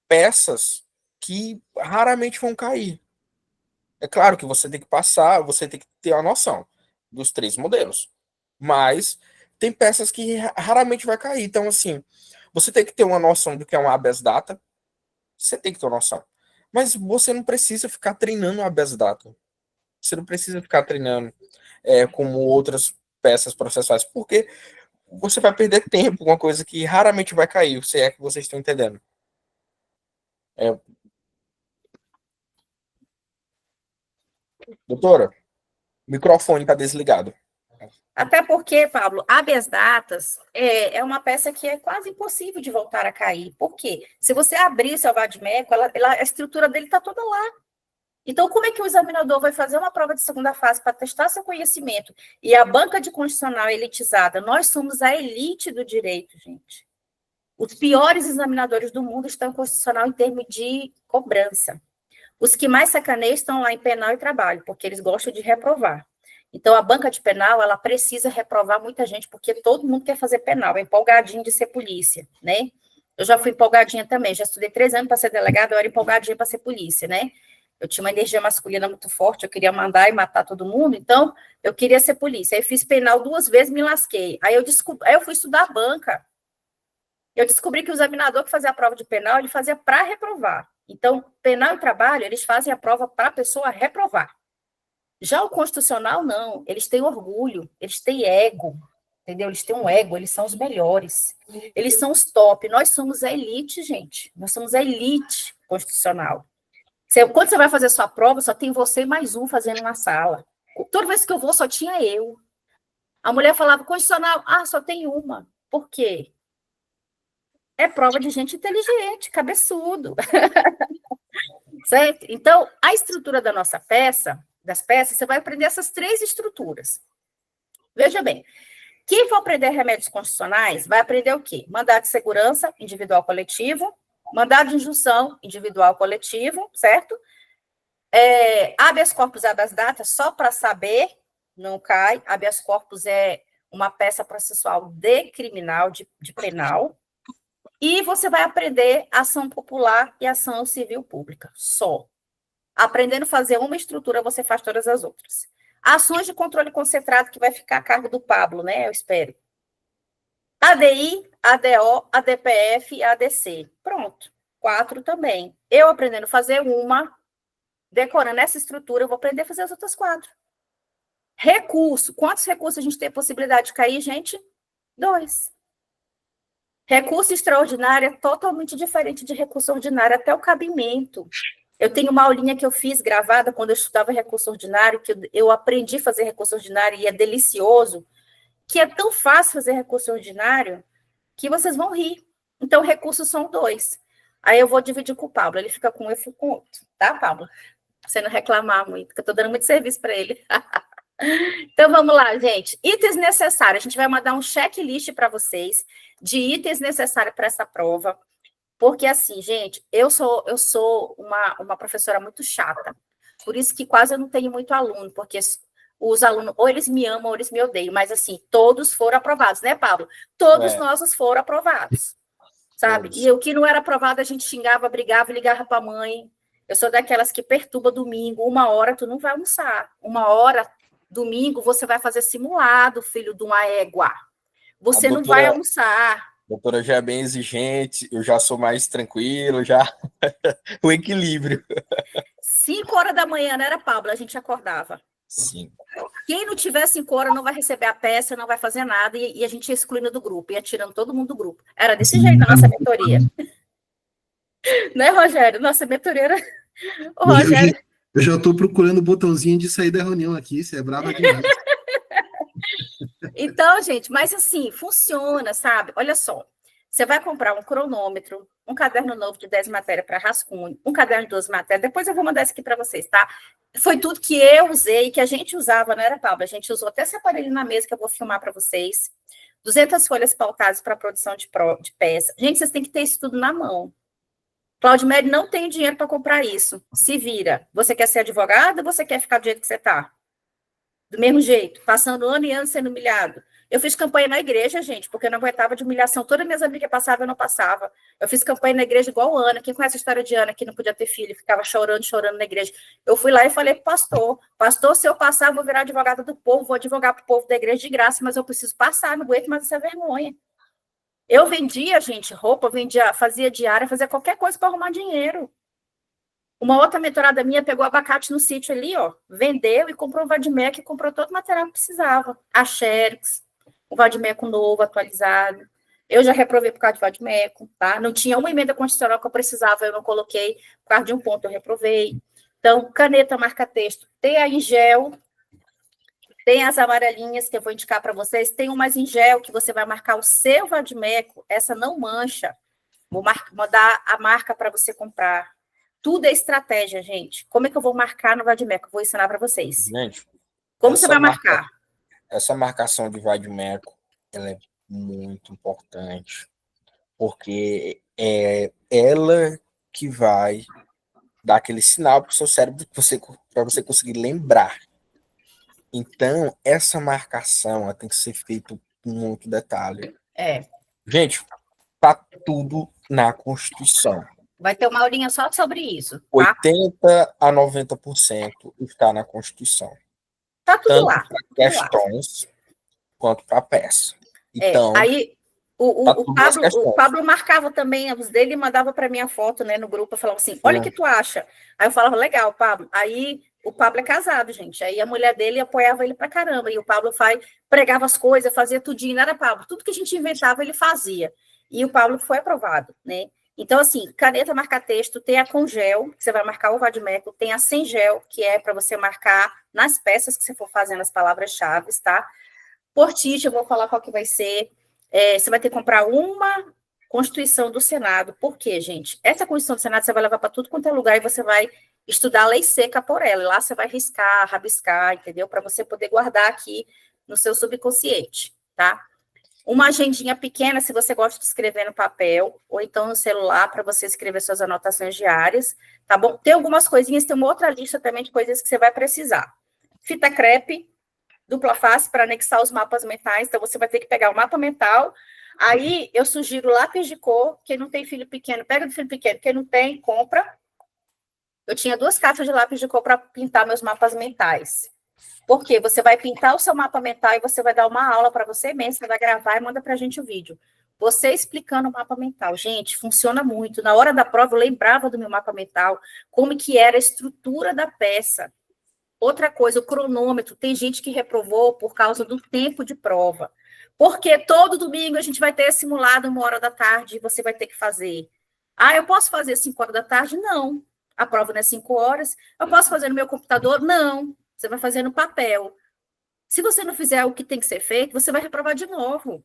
peças que raramente vão cair. É claro que você tem que passar, você tem que ter uma noção dos 3 modelos. Mas tem peças que raramente vai cair. Então, assim, você tem que ter uma noção do que é um habeas data. Você tem que ter uma noção. Mas você não precisa ficar treinando habeas data. Você não precisa ficar treinando como outras peças processuais, porque você vai perder tempo com uma coisa que raramente vai cair, se é que vocês estão entendendo. Doutora, o microfone está desligado. Até porque, Pablo, habeas datas é uma peça que é quase impossível de voltar a cair. Por quê? Se você abrir seu vadimeco, a estrutura dele está toda lá. Então, como é que o examinador vai fazer uma prova de segunda fase para testar seu conhecimento? E a banca de constitucional elitizada, nós somos a elite do direito, gente. Os piores examinadores do mundo estão em constitucional em termos de cobrança. Os que mais sacaneiam estão lá em penal e trabalho, porque eles gostam de reprovar. Então, a banca de penal, ela precisa reprovar muita gente, porque todo mundo quer fazer penal, é empolgadinho de ser polícia, né? Eu já fui empolgadinha também, já estudei 3 anos para ser delegada, eu era empolgadinha para ser polícia, né? Eu tinha uma energia masculina muito forte, eu queria mandar e matar todo mundo, então eu queria ser polícia. Aí fiz penal 2 vezes, me lasquei. Aí eu fui estudar a banca. Eu descobri que o examinador que fazia a prova de penal, ele fazia para reprovar. Então, penal e trabalho, eles fazem a prova para a pessoa reprovar. Já o constitucional, não. Eles têm orgulho, eles têm ego, entendeu? Eles têm um ego, eles são os melhores. Eles são os top. Nós somos a elite, gente. Nós somos a elite constitucional. Quando você vai fazer sua prova, só tem você e mais um fazendo na sala. Toda vez que eu vou, só tinha eu. A mulher falava, constitucional, só tem uma. Por quê? É prova de gente inteligente, cabeçudo. Certo? Então, a estrutura da nossa peça, das peças, você vai aprender essas 3 estruturas. Veja bem, quem for aprender remédios constitucionais vai aprender o quê? Mandado de segurança, individual coletivo, mandado de injunção, individual coletivo, certo? Habeas corpus, habeas data, só para saber, não cai. Habeas corpus é uma peça processual de criminal, de penal, e você vai aprender ação popular e ação civil pública, só. Aprendendo a fazer uma estrutura, você faz todas as outras. Ações de controle concentrado, que vai ficar a cargo do Pablo, né? Eu espero. ADI, ADO, ADPF e ADC. Pronto. 4 também. Eu aprendendo a fazer uma, decorando essa estrutura, eu vou aprender a fazer as outras 4. Recurso. Quantos recursos a gente tem a possibilidade de cair, gente? 2. Recurso extraordinário é totalmente diferente de recurso ordinário, até o cabimento. Eu tenho uma aulinha que eu fiz gravada quando eu estudava recurso ordinário, que eu aprendi a fazer recurso ordinário e é delicioso, que é tão fácil fazer recurso ordinário que vocês vão rir. Então, recursos são 2. Aí eu vou dividir com o Pablo. Ele fica com um, eu fico com outro. Tá, Pablo? Pra você não reclamar muito, porque eu tô dando muito serviço para ele. Então, vamos lá, gente. Itens necessários. A gente vai mandar um checklist para vocês de itens necessários para essa prova. Porque, assim, gente, eu sou uma professora muito chata. Por isso que quase eu não tenho muito aluno, porque os alunos, ou eles me amam, ou eles me odeiam. Mas, assim, todos foram aprovados, né, Pablo? Todos nós foram aprovados, sabe? E o que não era aprovado, a gente xingava, brigava, ligava para a mãe. Eu sou daquelas que perturba domingo. 1 hora, tu não vai almoçar. 1 hora, domingo, você vai fazer simulado, filho de uma égua. Você não vai almoçar. A doutora já é bem exigente, eu já sou mais tranquilo, já o equilíbrio. 5 horas da manhã, não era, Pablo? A gente acordava. Sim. Quem não tiver 5 horas não vai receber a peça, não vai fazer nada, e a gente ia excluindo do grupo, ia tirando todo mundo do grupo. Era desse jeito a nossa mentoria. Né, Rogério? Nossa mentoria era... O Rogério... Eu já estou procurando o botãozinho de sair da reunião aqui, você é brava demais. Então, gente, mas assim, funciona, sabe? Olha só, você vai comprar um cronômetro, um caderno novo de 10 matérias para rascunho, um caderno de 12 matérias, depois eu vou mandar isso aqui para vocês, tá? Foi tudo que eu usei, que a gente usava, não era, Pablo? A gente usou até esse aparelho na mesa que eu vou filmar para vocês. 200 folhas pautadas para produção de peça. Gente, vocês têm que ter isso tudo na mão. Claudimere não tem dinheiro para comprar isso. Se vira. Você quer ser advogado ou você quer ficar do jeito que você está? Do mesmo jeito, passando ano e ano sendo humilhado. Eu fiz campanha na igreja, gente, porque eu não aguentava de humilhação. Todas minhas amigas passavam, eu não passava. Eu fiz campanha na igreja igual Ana. Quem conhece a história de Ana, que não podia ter filho, ficava chorando na igreja. Eu fui lá e falei pro pastor, se eu passar, eu vou virar advogada do povo, vou advogar pro povo da igreja de graça, mas eu preciso passar, não aguento mais essa vergonha. Eu vendia, gente, roupa, fazia diária, fazia qualquer coisa para arrumar dinheiro. Uma outra mentorada minha pegou abacate no sítio ali, ó, vendeu e comprou um Vadmec, comprou todo o material que precisava. A Xerox, o Vadmeco novo, atualizado. Eu já reprovei por causa de Vadmeco, tá? Não tinha uma emenda constitucional que eu precisava, eu não coloquei, por causa de um ponto eu reprovei. Então, caneta marca-texto, tem a em gel, tem as amarelinhas que eu vou indicar para vocês, tem umas em gel que você vai marcar o seu Vadmeco, essa não mancha. Vou mandar a marca para você comprar. Tudo é estratégia, gente. Como é que eu vou marcar no Vadmeco? Vou ensinar para vocês. Gente, como você vai marcar? Essa marcação de Vadmeco, ela é muito importante, porque é ela que vai dar aquele sinal para o seu cérebro para você conseguir lembrar. Então, essa marcação ela tem que ser feita com muito detalhe. Gente, tá tudo na Constituição. Vai ter uma aulinha só sobre isso. Tá? 80% a 90% está na Constituição. Tá tudo tanto lá. Para questões quanto para peça. Então, aí o Pablo marcava também os dele e mandava para mim a foto, né, no grupo. Eu falava assim, olha o que tu acha. Aí eu falava, legal, Pablo. Aí o Pablo é casado, gente. Aí a mulher dele apoiava ele pra caramba. E o Pablo pregava as coisas, fazia tudinho. Não era, Pablo? Tudo que a gente inventava, ele fazia. E o Pablo foi aprovado, né? Então, assim, caneta marca-texto, tem a com gel, que você vai marcar o Vadmeco, tem a sem gel, que é para você marcar nas peças que você for fazendo as palavras-chave, tá? Portite, eu vou falar qual que vai ser. Você vai ter que comprar uma Constituição do Senado. Por quê, gente? Essa Constituição do Senado você vai levar para tudo quanto é lugar e você vai estudar a lei seca por ela. E lá você vai riscar, rabiscar, entendeu? Para você poder guardar aqui no seu subconsciente, tá? Uma agendinha pequena, se você gosta de escrever no papel, ou então no celular, para você escrever suas anotações diárias, tá bom? Tem algumas coisinhas, tem uma outra lista também de coisas que você vai precisar. Fita crepe, dupla face para anexar os mapas mentais, então você vai ter que pegar o mapa mental. Aí eu sugiro lápis de cor. Quem não tem filho pequeno, pega do filho pequeno. Quem não tem, compra. Eu tinha 2 caixas de lápis de cor para pintar meus mapas mentais. Por quê? Você vai pintar o seu mapa mental e você vai dar uma aula para você mesmo, você vai gravar e manda para a gente o vídeo. Você explicando o mapa mental. Gente, funciona muito. Na hora da prova, eu lembrava do meu mapa mental, como que era a estrutura da peça. Outra coisa, o cronômetro. Tem gente que reprovou por causa do tempo de prova. Porque todo domingo a gente vai ter simulado 1h e você vai ter que fazer. Ah, eu posso fazer 5h? Não. A prova não é 5 horas. Eu posso fazer no meu computador? Não. Você vai fazer no papel. Se você não fizer o que tem que ser feito, você vai reprovar de novo.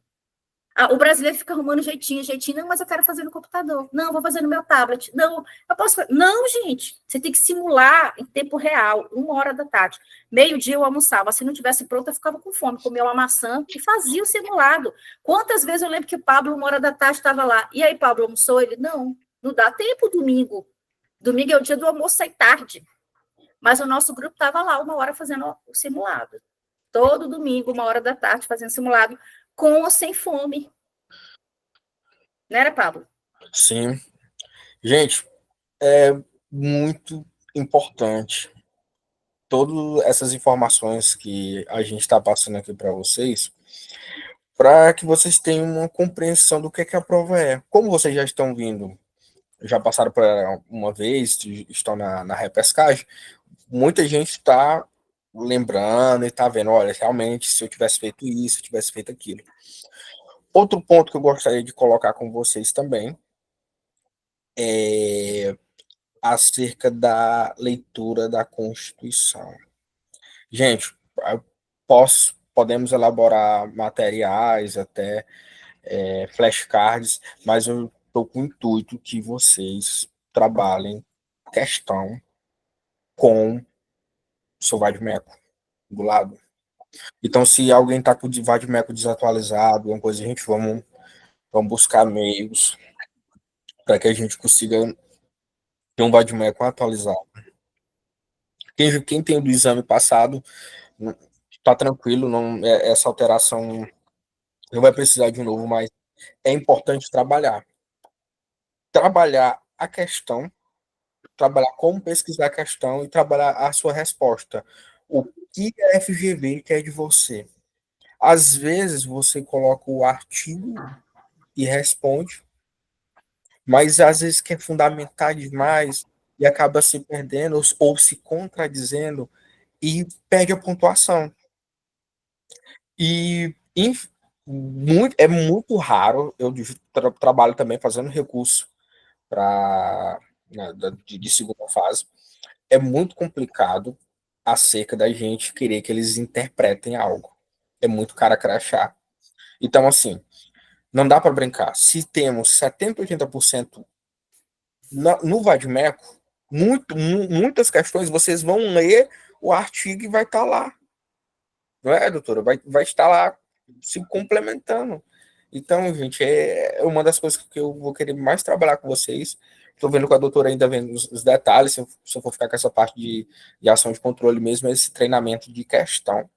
O brasileiro fica arrumando jeitinho. Não, mas eu quero fazer no computador. Não, vou fazer no meu tablet. Não, eu posso fazer. Não, gente, você tem que simular em tempo real, 1h. Meio-dia eu almoçava. Se não tivesse pronto, eu ficava com fome, comia uma maçã e fazia o simulado. Quantas vezes eu lembro que o Pablo, 1h estava lá. E aí, Pablo, almoçou? Ele, não dá tempo domingo. Domingo é o dia do almoço, sai tarde. Mas o nosso grupo estava lá 1h fazendo o simulado. Todo domingo, 1h fazendo simulado, com ou sem fome. Não era, Pablo? Sim. Gente, é muito importante todas essas informações que a gente está passando aqui para vocês, para que vocês tenham uma compreensão do que a prova é. Como vocês já estão vindo, já passaram por ela uma vez, estão na repescagem, muita gente está lembrando e está vendo, olha, realmente, se eu tivesse feito isso, se eu tivesse feito aquilo. Outro ponto que eu gostaria de colocar com vocês também é acerca da leitura da Constituição. Gente, podemos elaborar materiais, até flashcards, mas eu estou com o intuito que vocês trabalhem questão com o seu Vadmeco do lado. Então, se alguém está com o Vadmeco desatualizado, alguma coisa, a gente vamos buscar meios para que a gente consiga ter um Vadmeco atualizado. Quem tem o do exame passado, está tranquilo, não, essa alteração não vai precisar de um novo, mas é importante trabalhar a questão, trabalhar como pesquisar a questão e trabalhar a sua resposta. O que a FGV quer de você? Às vezes você coloca o artigo e responde, mas às vezes quer fundamentar demais e acaba se perdendo ou se contradizendo e perde a pontuação. E é muito raro, eu trabalho também fazendo recurso para de segunda fase, é muito complicado acerca da gente querer que eles interpretem algo. É muito cara crachá. Então, assim, não dá para brincar. Se temos 70%, 80% no Vadmeco, muitas questões vocês vão ler o artigo e vai estar lá. Não é, doutora? Vai estar lá se complementando. Então, gente, é uma das coisas que eu vou querer mais trabalhar com vocês. Estou vendo com a doutora ainda vendo os detalhes, se eu for ficar com essa parte de ação de controle mesmo, esse treinamento de questão.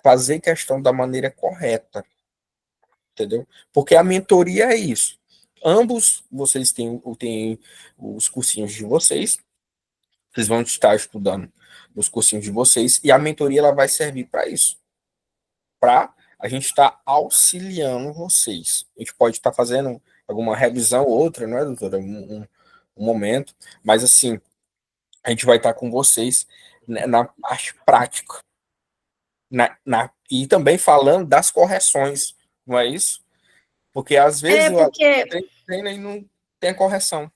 Fazer questão da maneira correta, entendeu? Porque a mentoria é isso. Ambos vocês têm os cursinhos de vocês vão estar estudando nos cursinhos de vocês, e a mentoria ela vai servir para isso. Para a gente estar auxiliando vocês. A gente pode estar fazendo alguma revisão ou outra, não é, doutora? Um momento, mas assim, a gente vai estar com vocês na parte prática. E também falando das correções, não é isso? Porque às vezes treina e não tem a correção.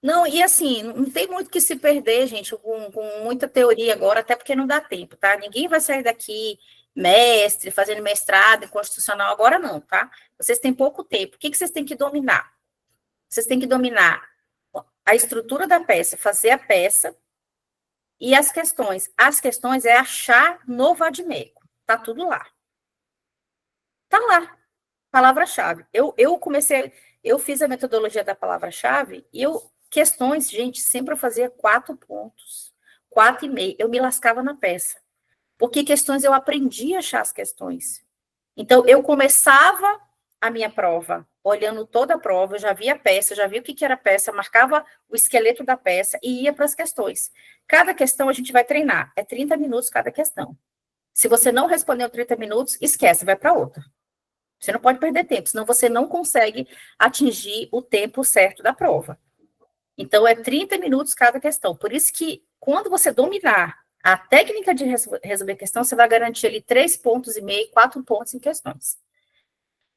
Não, e assim, não tem muito que se perder, gente, com muita teoria agora, até porque não dá tempo, tá? Ninguém vai sair daqui mestre, fazendo mestrado em constitucional agora não, tá? Vocês têm pouco tempo. O que vocês têm que dominar? Vocês têm que dominar a estrutura da peça, fazer a peça e as questões. As questões é achar no Vadmeco. Tá tudo lá. Tá lá. Palavra-chave. Eu fiz a metodologia da palavra-chave e questões, gente, sempre eu fazia 4 pontos, 4,5. Eu me lascava na peça. Porque questões eu aprendi a achar as questões. Então, eu começava a minha prova olhando toda a prova, eu já via a peça, já via o que era a peça, marcava o esqueleto da peça e ia para as questões. Cada questão a gente vai treinar, é 30 minutos cada questão. Se você não respondeu 30 minutos, esquece, vai para outra. Você não pode perder tempo, senão você não consegue atingir o tempo certo da prova. Então, é 30 minutos cada questão. Por isso que, quando você dominar a técnica de resolver questão, você vai garantir ali 3,5 pontos, 4 pontos em questões.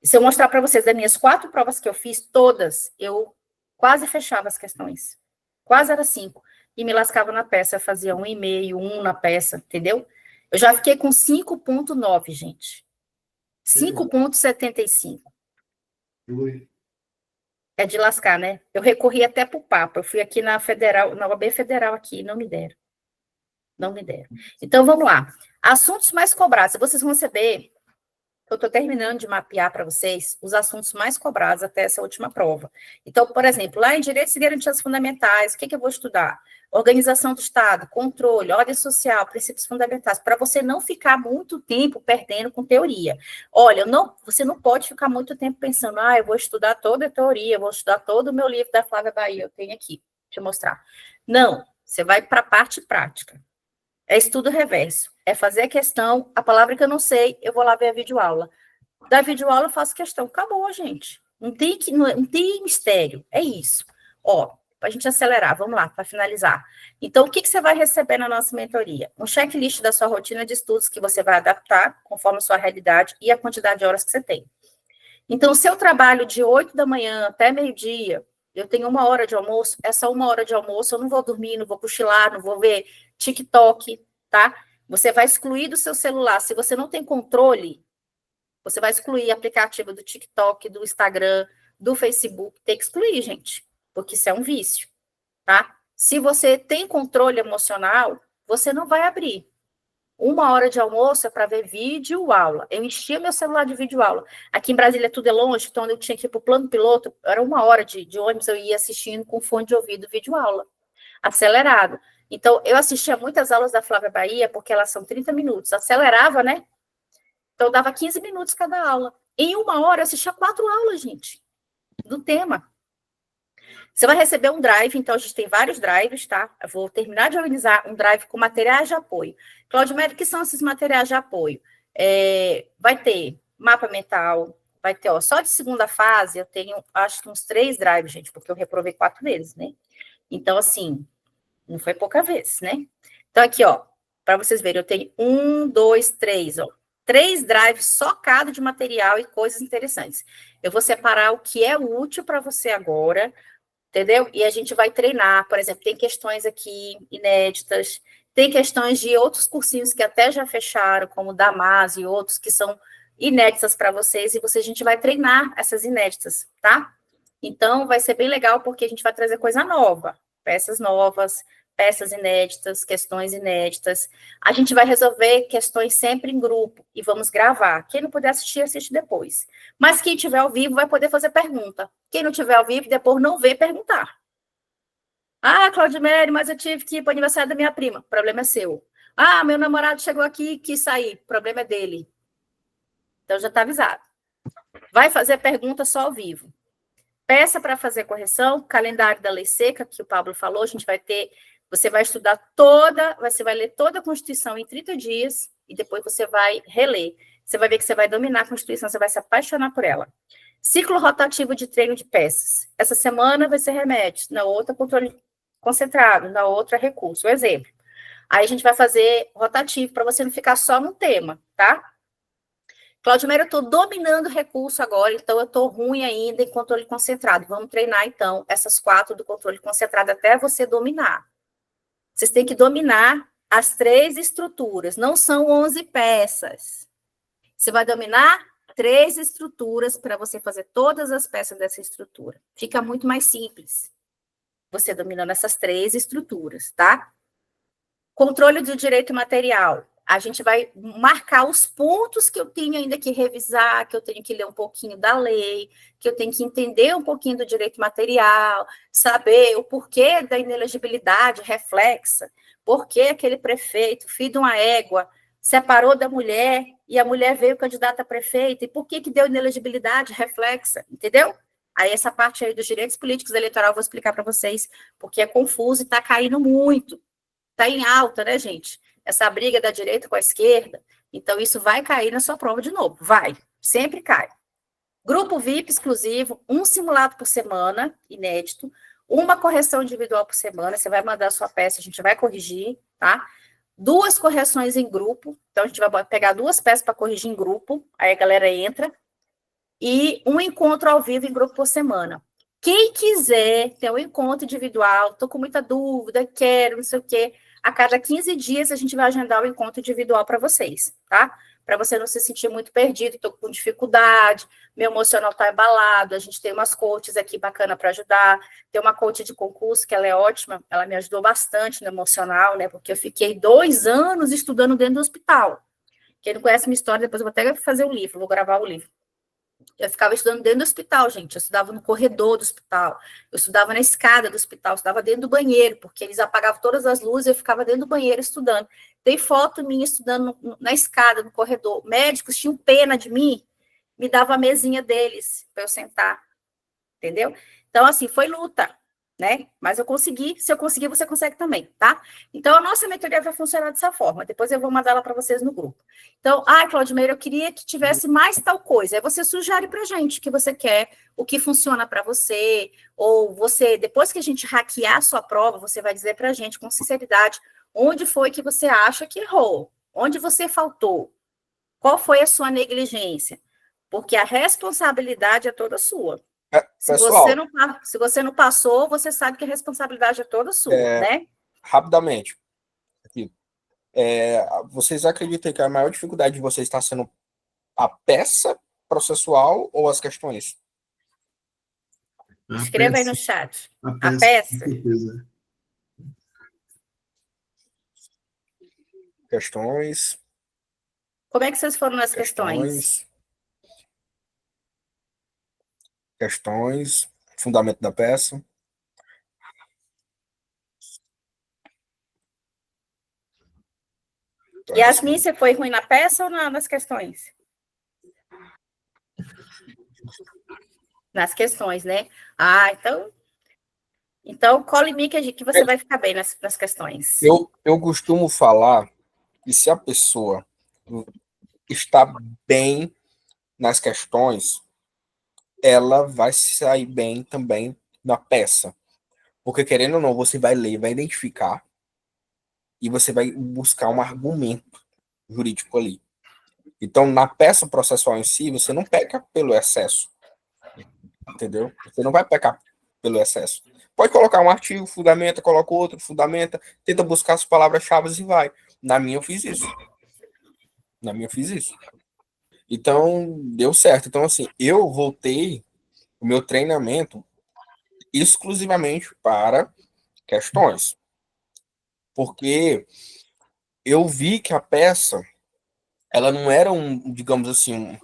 E se eu mostrar para vocês das minhas 4 provas que eu fiz, todas, eu quase fechava as questões. Quase era 5. E me lascava na peça, eu fazia 1,5, 1 na peça, entendeu? Eu já fiquei com 5,9, gente. 5,75. É de lascar, né? Eu recorri até para o Papa. Eu fui aqui na Federal, na OAB Federal aqui, não me deram. Não me deram. Então, vamos lá. Assuntos mais cobrados. Vocês vão receber, eu estou terminando de mapear para vocês os assuntos mais cobrados até essa última prova. Então, por exemplo, lá em Direitos e Garantias Fundamentais, o que eu vou estudar? Organização do Estado, controle, ordem social, princípios fundamentais, para você não ficar muito tempo perdendo com teoria. Olha, você não pode ficar muito tempo pensando, eu vou estudar toda a teoria, eu vou estudar todo o meu livro da Flávia Bahia, eu tenho aqui, deixa eu mostrar. Não, você vai para a parte prática. É estudo reverso, é fazer a questão, a palavra que eu não sei, eu vou lá ver a videoaula. Da videoaula eu faço questão, acabou, gente. Não tem mistério, é isso. Ó, para a gente acelerar, vamos lá, para finalizar. Então, o que você vai receber na nossa mentoria? Um checklist da sua rotina de estudos que você vai adaptar conforme a sua realidade e a quantidade de horas que você tem. Então, o seu trabalho de 8 da manhã até meio-dia, eu tenho 1 hora de almoço, essa 1 hora de almoço eu não vou dormir, não vou cochilar, não vou ver TikTok, tá? Você vai excluir do seu celular. Se você não tem controle, você vai excluir aplicativo do TikTok, do Instagram, do Facebook. Tem que excluir, gente, porque isso é um vício, tá? Se você tem controle emocional, você não vai abrir. 1 hora de almoço é para ver vídeo aula. Eu enchia meu celular de vídeo aula. Aqui em Brasília tudo é longe, então eu tinha que ir para o plano piloto, era 1 hora de ônibus, eu ia assistindo com fone de ouvido vídeo aula, acelerado. Então, eu assistia muitas aulas da Flávia Bahia, porque elas são 30 minutos, acelerava, né? Então, dava 15 minutos cada aula. Em 1 hora, eu assistia 4 aulas, gente, do tema. Você vai receber um drive, então a gente tem vários drives, tá? Eu vou terminar de organizar um drive com materiais de apoio. Claudimir, o que são esses materiais de apoio? Vai ter mapa mental, vai ter, só de segunda fase, eu tenho, acho que uns 3 drives, gente, porque eu reprovei 4 vezes, né? Então, assim, não foi pouca vez, né? Então, aqui, para vocês verem, eu tenho 1, 2, 3, 3 drives socados de material e coisas interessantes. Eu vou separar o que é útil para você agora, entendeu? E a gente vai treinar, por exemplo, tem questões aqui inéditas, tem questões de outros cursinhos que até já fecharam, como o Damásio e outros que são inéditas para vocês, e a gente vai treinar essas inéditas, tá? Então, vai ser bem legal, porque a gente vai trazer coisa nova, peças novas, peças inéditas, questões inéditas. A gente vai resolver questões sempre em grupo e vamos gravar. Quem não puder assistir, assiste depois. Mas quem estiver ao vivo vai poder fazer pergunta. Quem não estiver ao vivo, depois não vê perguntar. Claudimere, mas eu tive que ir para o aniversário da minha prima. O problema é seu. Meu namorado chegou aqui e quis sair. O problema é dele. Então, já está avisado. Vai fazer pergunta só ao vivo. Peça para fazer correção, calendário da lei seca, que o Pablo falou, a gente vai ter, você vai estudar você vai ler toda a Constituição em 30 dias, e depois você vai reler. Você vai ver que você vai dominar a Constituição, você vai se apaixonar por ela. Ciclo rotativo de treino de peças. Essa semana vai ser remédio, na outra controle concentrado, na outra recurso, um exemplo. Aí a gente vai fazer rotativo, para você não ficar só no tema, tá? Claudimir, eu estou dominando o recurso agora, então eu estou ruim ainda em controle concentrado. Vamos treinar, então, essas 4 do controle concentrado até você dominar. Vocês têm que dominar as 3 estruturas, não são 11 peças. Você vai dominar 3 estruturas para você fazer todas as peças dessa estrutura. Fica muito mais simples, você dominando essas 3 estruturas, tá? Controle do direito material. A gente vai marcar os pontos que eu tenho ainda que revisar, que eu tenho que ler um pouquinho da lei, que eu tenho que entender um pouquinho do direito material, saber o porquê da inelegibilidade reflexa, por que aquele prefeito, filho de uma égua, separou da mulher e a mulher veio candidata a prefeita, e por que deu inelegibilidade reflexa, entendeu? Aí essa parte aí dos direitos políticos eleitoral eu vou explicar para vocês, porque é confuso e está caindo muito. Está em alta, né, gente? Essa briga da direita com a esquerda. Então, isso vai cair na sua prova de novo. Vai, sempre cai. Grupo VIP exclusivo, um simulado por semana, inédito, uma correção individual por semana, você vai mandar a sua peça, a gente vai corrigir, tá? 2 correções em grupo, então a gente vai pegar 2 peças para corrigir em grupo, aí a galera entra, e um encontro ao vivo em grupo por semana. Quem quiser ter um encontro individual, estou com muita dúvida, quero, não sei o quê, a cada 15 dias a gente vai agendar o encontro individual para vocês, tá? Para você não se sentir muito perdido, estou com dificuldade, meu emocional está embalado, a gente tem umas coaches aqui bacana para ajudar, tem uma coach de concurso que ela é ótima, ela me ajudou bastante no emocional, né? Porque eu fiquei 2 anos estudando dentro do hospital. Quem não conhece minha história, depois eu vou até fazer o livro, vou gravar o livro. Eu ficava estudando dentro do hospital, gente. Eu estudava no corredor do hospital. Eu estudava na escada do hospital. Eu estudava dentro do banheiro, porque eles apagavam todas as luzes e eu ficava dentro do banheiro estudando. Tem foto minha estudando na escada, no corredor. Médicos tinham pena de mim, me dava a mesinha deles para eu sentar. Entendeu? Então, assim, foi luta, né? Mas eu consegui. Se eu conseguir, você consegue também, tá? Então, a nossa mentoria vai funcionar dessa forma. Depois eu vou mandar ela para vocês no grupo. Então, Claudimeira, eu queria que tivesse mais tal coisa. Aí você sugere para a gente o que você quer, o que funciona para você, ou você, depois que a gente hackear a sua prova, você vai dizer para a gente com sinceridade onde foi que você acha que errou, onde você faltou, qual foi a sua negligência, porque a responsabilidade é toda sua. Pessoal, Se você não passou, você sabe que a responsabilidade é toda sua, né? rapidamente, aqui, vocês acreditam que a maior dificuldade de vocês está sendo a peça processual ou as questões? Escreva aí no chat. A A peça. com certeza. Questões. Como é que vocês foram nas questões? Questões. Fundamento da peça. Yasmin, você foi ruim na peça ou nas questões? Nas questões, né? Então cola em mim que você vai ficar bem nas questões. Eu costumo falar que se a pessoa está bem nas questões, ela vai sair bem também na peça. Porque, querendo ou não, você vai ler, vai identificar e você vai buscar um argumento jurídico ali. Então, na peça processual em si, você não peca pelo excesso. Entendeu? Você não vai pecar pelo excesso. Pode colocar um artigo, fundamenta, coloca outro, fundamenta, tenta buscar as palavras-chave e vai. Na minha, eu fiz isso. Então, deu certo. Então, assim, eu voltei o meu treinamento exclusivamente para questões. Porque eu vi que a peça, ela não era digamos assim,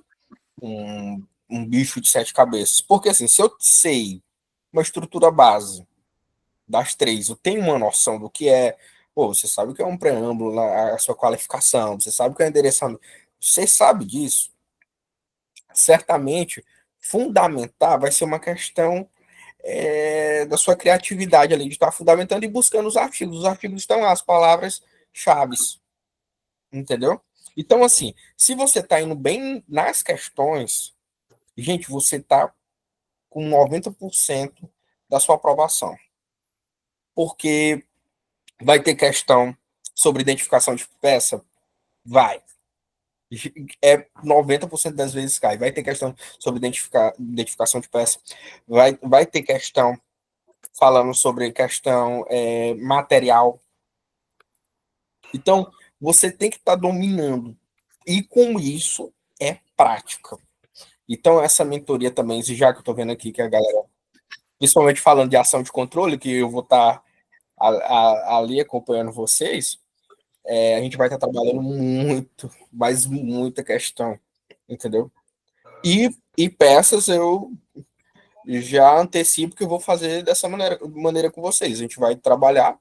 um bicho de 7 cabeças. Porque, assim, se eu sei uma estrutura base das 3, eu tenho uma noção do que é. Pô, você sabe o que é um preâmbulo, a sua qualificação, você sabe o que é endereçamento. Você sabe disso. Certamente, fundamentar vai ser uma questão da sua criatividade ali, de estar fundamentando e buscando os artigos. Os artigos estão lá, as palavras-chave. Entendeu? Então, assim, se você está indo bem nas questões, gente, você está com 90% da sua aprovação. Porque vai ter questão sobre identificação de peça? Vai. 90% das vezes cai. Vai ter questão sobre identificação de peça. Vai ter questão falando sobre questão material. Então, você tem que estar dominando. E com isso, é prática. Então, essa mentoria também, já que eu estou vendo aqui que a galera, principalmente falando de ação de controle, que eu vou estar ali acompanhando vocês, a gente vai estar trabalhando muito, mas muita questão, entendeu? E peças eu já antecipo que eu vou fazer dessa maneira com vocês. A gente vai trabalhar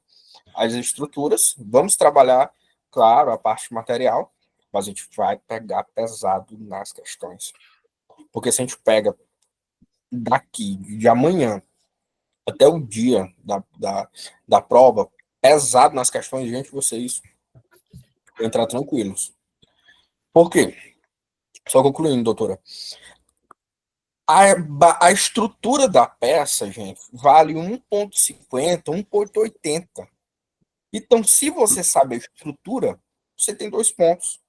as estruturas, vamos trabalhar, claro, a parte material, mas a gente vai pegar pesado nas questões. Porque se a gente pega daqui, de amanhã, até o dia da prova, pesado nas questões, gente, vocês vão entrar tranquilos. Por quê? Só concluindo, doutora. A estrutura da peça, gente, vale 1,50, 1,80. Então, se você sabe a estrutura, você tem 2 pontos.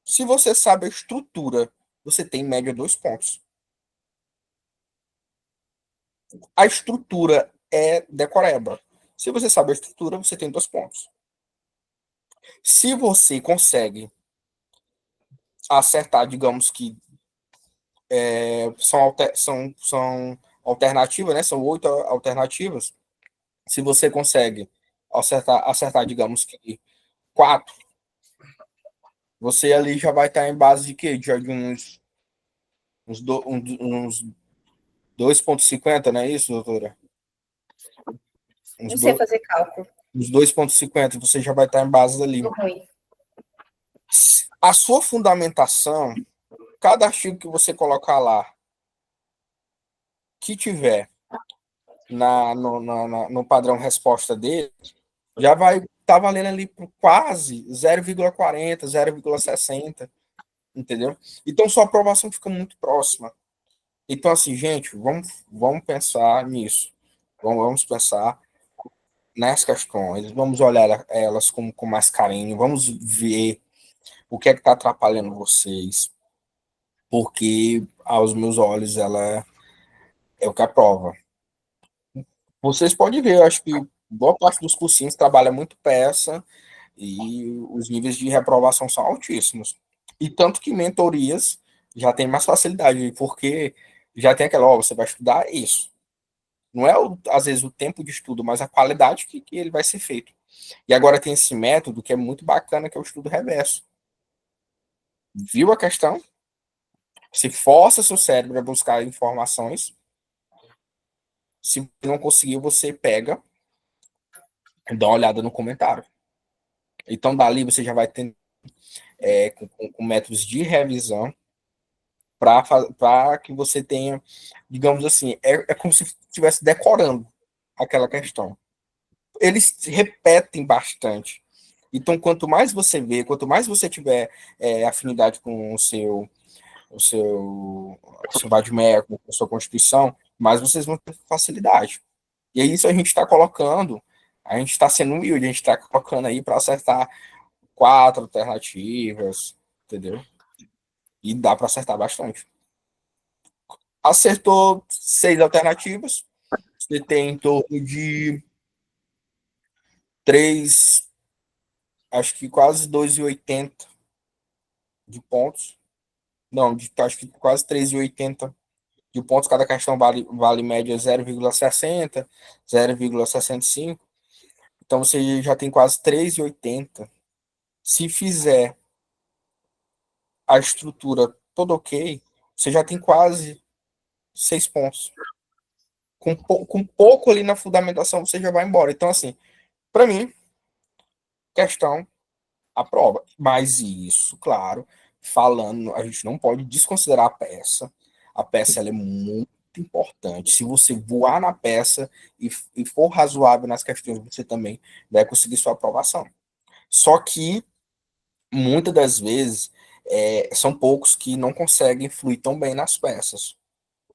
Se você sabe a estrutura, você tem em média 2 pontos. A estrutura é decoreba. Se você sabe a estrutura, você tem 2 pontos. Se você consegue acertar, digamos que são alternativas, né? São 8 alternativas. Se você consegue acertar, digamos que 4, você ali já vai estar em base de quê? De uns 2,50, não é isso, doutora? Não sei fazer cálculo. Uns 2,50, você já vai estar em base ali. Muito ruim. A sua fundamentação, cada artigo que você colocar lá, que tiver no padrão resposta dele, já vai estar valendo ali por quase 0,40, 0,60, entendeu? Então, sua aprovação fica muito próxima. Então, assim, gente, vamos pensar nisso. Vamos pensar nas questões, vamos olhar elas com mais carinho, vamos ver o que é que está atrapalhando vocês, porque aos meus olhos ela é o que aprova. Vocês podem ver, eu acho que boa parte dos cursinhos trabalha muito peça e os níveis de reprovação são altíssimos. E tanto que mentorias já tem mais facilidade, porque já tem aquela, ó, você vai estudar isso. Não é, às vezes, o tempo de estudo, mas a qualidade que ele vai ser feito. E agora tem esse método que é muito bacana, que é o estudo reverso. Viu a questão? Você força seu cérebro a buscar informações. Se não conseguir, você pega e dá uma olhada no comentário. Então, dali você já vai ter com métodos de revisão para que você tenha, digamos assim, é como se estivesse decorando aquela questão. Eles repetem bastante. Então, quanto mais você vê, quanto mais você tiver afinidade com o seu vademecum, com a sua constituição, mais vocês vão ter facilidade. E é isso a gente está colocando, a gente está sendo humilde, a gente está colocando aí para acertar 4 alternativas, entendeu? E dá para acertar bastante. Acertou 6 alternativas, você tem em torno de 3, acho que quase 2,80 de pontos. Não, acho que quase 3,80 de pontos. Cada questão vale média 0,60, 0,65. Então você já tem quase 3,80. Se fizer a estrutura toda ok, você já tem quase 6 pontos. Com pouco ali na fundamentação, você já vai embora. Então, assim, para mim, questão a prova. Mas isso, claro, falando, a gente não pode desconsiderar a peça. A peça ela é muito importante. Se você voar na peça e for razoável nas questões, você também vai conseguir sua aprovação. Só que, muitas das vezes, são poucos que não conseguem fluir tão bem nas peças.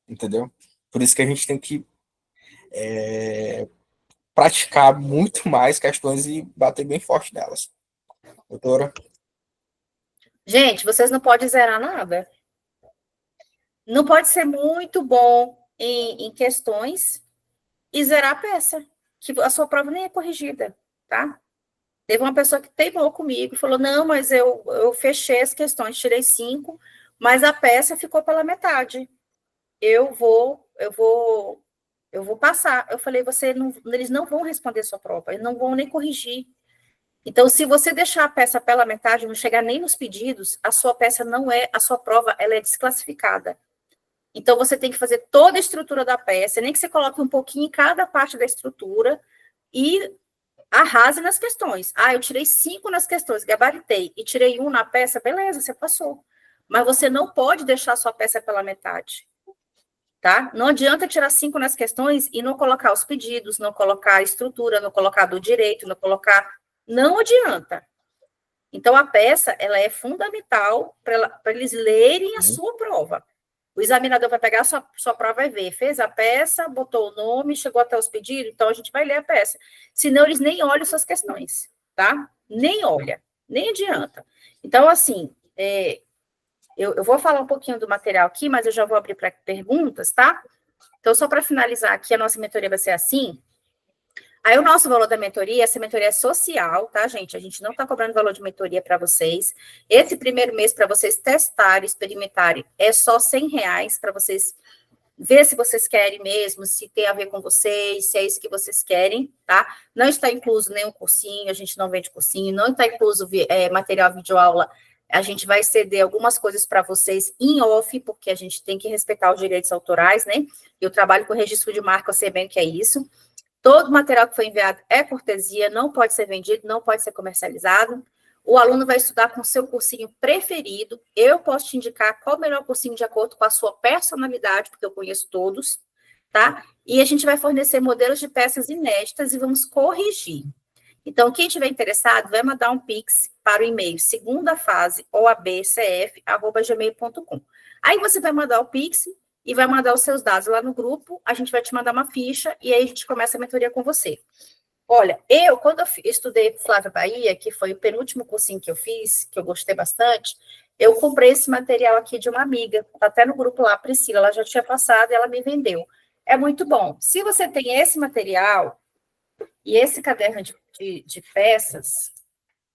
Entendeu? Por isso que a gente tem que praticar muito mais questões e bater bem forte nelas. Doutora? Gente, vocês não podem zerar nada. Não pode ser muito bom em questões e zerar a peça, que a sua prova nem é corrigida, tá? Teve uma pessoa que teimou comigo e falou, não, mas eu fechei as questões, tirei 5, mas a peça ficou pela metade. Eu vou passar. Eu falei, eles não vão responder sua prova, eles não vão nem corrigir. Então, se você deixar a peça pela metade, não chegar nem nos pedidos, a sua peça não é, a sua prova, ela é desclassificada. Então, você tem que fazer toda a estrutura da peça, nem que você coloque um pouquinho em cada parte da estrutura, e arrase nas questões. Eu tirei 5 nas questões, gabaritei, e tirei 1 na peça, beleza, você passou. Mas você não pode deixar a sua peça pela metade. Tá? Não adianta tirar 5 nas questões e não colocar os pedidos, não colocar a estrutura, não colocar do direito, não colocar... Não adianta. Então, a peça, ela é fundamental para eles lerem a sua prova. O examinador vai pegar a sua prova e ver. Fez a peça, botou o nome, chegou até os pedidos, então a gente vai ler a peça. Senão, eles nem olham suas questões, tá? Nem olha, nem adianta. Então, assim, eu vou falar um pouquinho do material aqui, mas eu já vou abrir para perguntas, tá? Então, só para finalizar aqui, a nossa mentoria vai ser assim. Aí, o nosso valor da mentoria, essa mentoria é social, tá, gente? A gente não está cobrando valor de mentoria para vocês. Esse primeiro mês, para vocês testarem, experimentarem, é só R$100 para vocês ver se vocês querem mesmo, se tem a ver com vocês, se é isso que vocês querem, tá? Não está incluso nenhum cursinho, a gente não vende cursinho, não está incluso material videoaula. A gente vai ceder algumas coisas para vocês em off, porque a gente tem que respeitar os direitos autorais, né? Eu trabalho com registro de marca, eu sei bem o que é isso. Todo material que foi enviado é cortesia, não pode ser vendido, não pode ser comercializado. O aluno vai estudar com o seu cursinho preferido. Eu posso te indicar qual o melhor cursinho de acordo com a sua personalidade, porque eu conheço todos, tá? E a gente vai fornecer modelos de peças inéditas e vamos corrigir. Então, quem estiver interessado, vai mandar um Pix para o e-mail segundafase@gmail.com. Aí você vai mandar o Pix e vai mandar os seus dados lá no grupo, a gente vai te mandar uma ficha e aí a gente começa a mentoria com você. Olha, quando eu estudei Flávia Bahia, que foi o penúltimo cursinho que eu fiz, que eu gostei bastante, eu comprei esse material aqui de uma amiga, tá até no grupo lá, a Priscila, ela já tinha passado e ela me vendeu. É muito bom. Se você tem esse material e esse caderno de peças,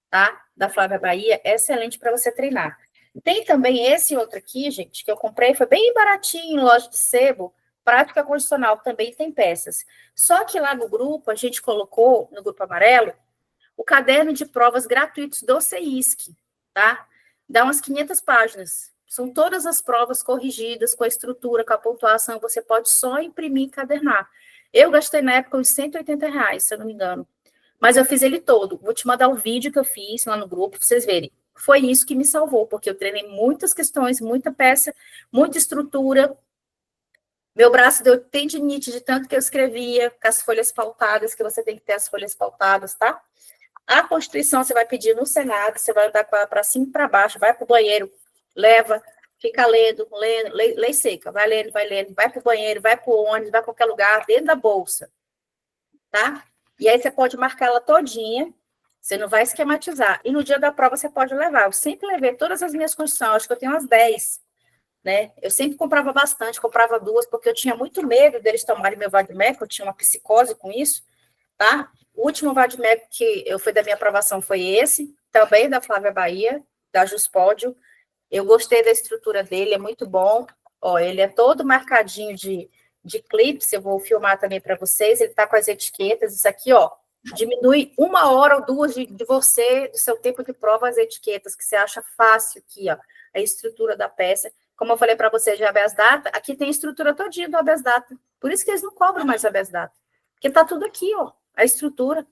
tá, da Flávia Bahia, é excelente para você treinar. Tem também esse outro aqui, gente, que eu comprei, foi bem baratinho em loja de sebo, prática condicional, também tem peças. Só que lá no grupo, a gente colocou, no grupo amarelo, o caderno de provas gratuitos do CEISC, tá? Dá umas 500 páginas. São todas as provas corrigidas, com a estrutura, com a pontuação, você pode só imprimir e encadernar. Eu gastei na época uns R$180, se eu não me engano. Mas eu fiz ele todo. Vou te mandar o vídeo que eu fiz lá no grupo, para vocês verem. Foi isso que me salvou, porque eu treinei muitas questões, muita peça, muita estrutura. Meu braço deu tendinite de tanto que eu escrevia, com as folhas pautadas, que você tem que ter as folhas pautadas, tá? A Constituição você vai pedir no Senado, você vai andar com ela para cima e para baixo, vai para o banheiro, leva, fica lendo, lei seca, vai lendo, vai para o banheiro, vai para o ônibus, vai para qualquer lugar, dentro da bolsa, tá? E aí você pode marcar ela todinha, você não vai esquematizar. E no dia da prova você pode levar. Eu sempre levei todas as minhas condições, acho que eu tenho umas 10, né? Eu sempre comprava bastante, comprava 2, porque eu tinha muito medo deles tomarem meu Vadimeco, eu tinha uma psicose com isso, tá? O último Vadimeco que eu fui da minha aprovação foi esse, também da Flávia Bahia, da Juspódio. Eu gostei da estrutura dele, é muito bom. Ó, ele é todo marcadinho de clips, eu vou filmar também para vocês, ele tá com as etiquetas, isso aqui, ó, diminui 1 hora ou 2 de você, do seu tempo de prova, as etiquetas, que você acha fácil aqui, ó, a estrutura da peça. Como eu falei para vocês de habeas data, aqui tem a estrutura todinha do habeas data. Por isso que eles não cobram mais habeas data. Porque tá tudo aqui, ó, a estrutura.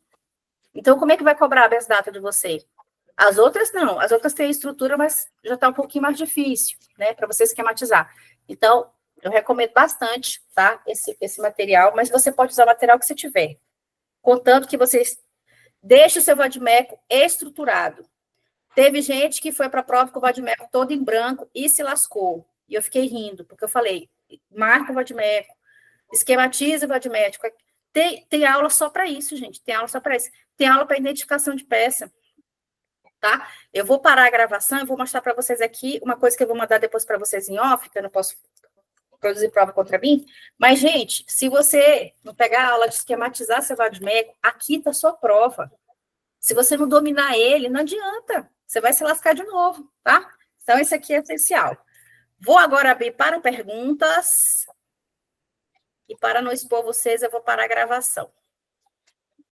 Então, como é que vai cobrar habeas data de você? As outras não. As outras têm a estrutura, mas já tá um pouquinho mais difícil, né, para você esquematizar. Então, eu recomendo bastante, tá, esse material, mas você pode usar o material que você tiver. Contanto que você deixe o seu Vadimeco estruturado. Teve gente que foi para a prova com o Vadimeco todo em branco e se lascou. E eu fiquei rindo, porque eu falei, marca o Vadimeco, esquematiza o Vadimeco. Tem aula só para isso, gente. Tem aula só para isso. Tem aula para identificação de peça. Tá? Eu vou parar a gravação e vou mostrar para vocês aqui uma coisa que eu vou mandar depois para vocês em off, que eu não posso produzir prova contra mim. Mas, gente, se você não pegar a aula de esquematizar seu Vadimeco, aqui está a sua prova. Se você não dominar ele, não adianta. Você vai se lascar de novo, tá? Então, isso aqui é essencial. Vou agora abrir para perguntas. E para não expor vocês, eu vou parar a gravação.